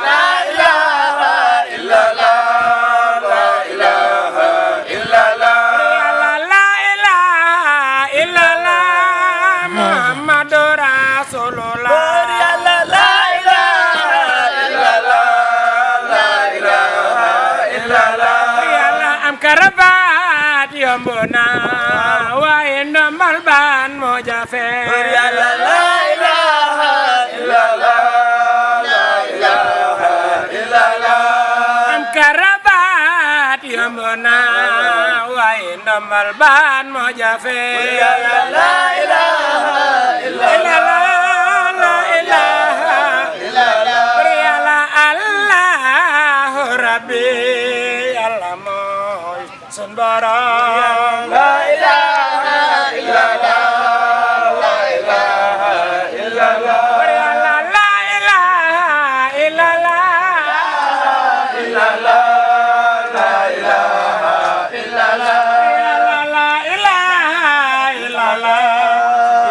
La ilaha illallah, la ilaha karabaat yomb na waaye ndombal baan moo jafe Yàlla la ilaha illallah la ilaha illallah am karabaat yomb na waaye ndombal baan moo jafe Yàlla la ilaha illallah la ilaha illallah Yàlla Allahu Rabbi Yàlla mooy sun borom la ilaha illallah la ilaha illallah Yàlla la ilaha illallah illallah la ilaha illallah Yàlla la ilaha illallah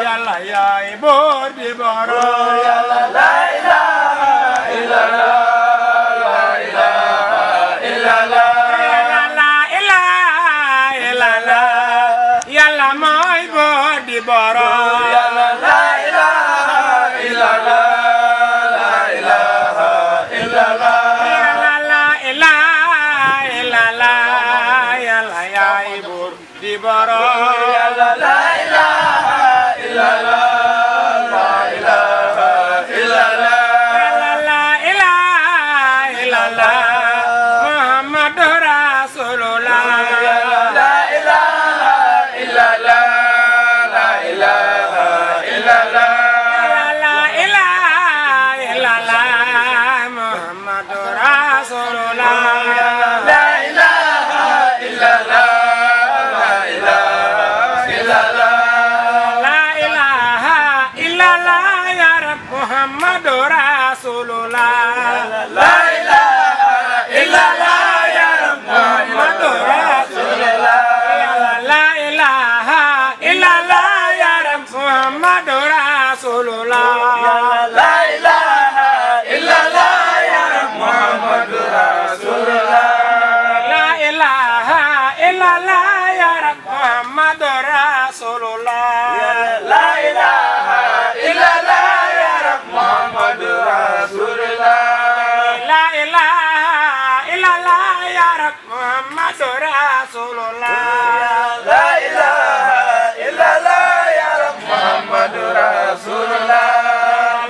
Yàlla yaay buur di borom Yàlla la ilaha illallah la ilaha illallah Yàlla la ilaha illallah Yàlla mooy buur di borom Yàlla la ilaha illallah la ilaha illallah Yàlla la ilaha illallah Yàlla yaay buur di borom Yàlla la ilaha illallah la ilaha illallah Yàlla la ilaha illallah Muhammadu Rasulullah Yàlla la ilaha illallah la ilaha illallah La ilaha illallah Muhammadu Rasulullah la ilaha illallah la ilaha illallah La ilaha illallah ya Rab Muhammadu Rasulullah la ilaha illallah ya Rabb Muhammadu Rasulullah La ilaha illallah ya Rab Muhammadu Rasulullah la ilaha illallah ya Rabb Muhammadu Rasulullah La ilaha illallah ya Rab Muhammadu Rasulullah la ilaha illallah ya Rabb Muhammadu Rasulullah La ilaha illallah ya Rab Muhammadu Rasulullah la ilaha illallah ya Rabb Muhammadu Rasulullah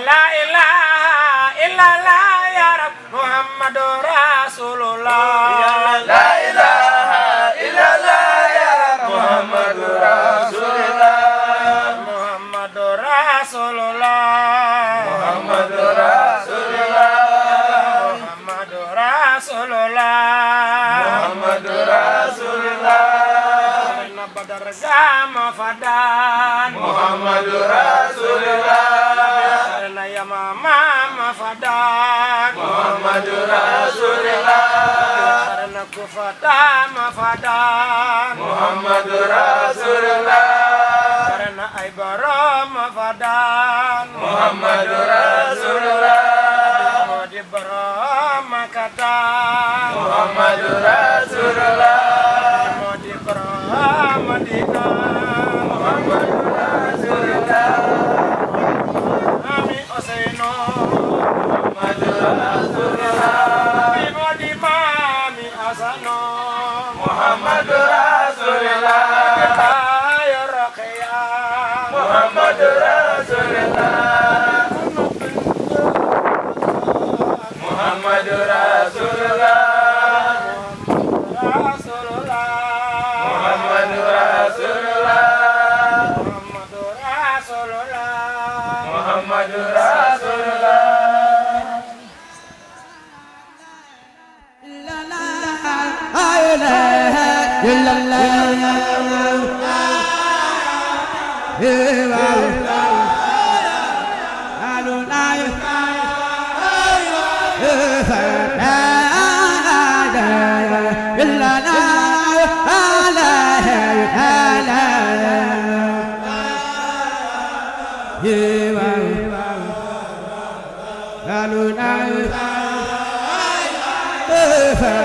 La ilaha illallah ya Rab Muhammadu Rasulullah la ilaha illallah ya Rabb Muhammadu Rasulullah Muhammadu Rasulullah Muhammadu Rasulullah Muhammadu Rasulullah Muhammadu Rasulullah Karena Badar Gama Fadan Muhammadu Rasulullah Karena Yamama Fadan Muhammadu Rasulullah Karena Kufatama Fadan Muhammadu Rasulullah Karena Aibarama Fadan Muhammadu Rasulullah Di Brahma Katan Muhammadu Rasulullah Di Brahma Dina Muhammadu Rasulullah Ami Oseno Muhammadu Rasulullah Bimo di Mami Asano Muhammadu Rasulullah Ayo Rokeya Muhammadu Rasulullah Muhammadu Rasulullah Rasulullah Muhammadu Rasulullah Muhammadu Rasulullah Muhammadu Rasulullah Yeah.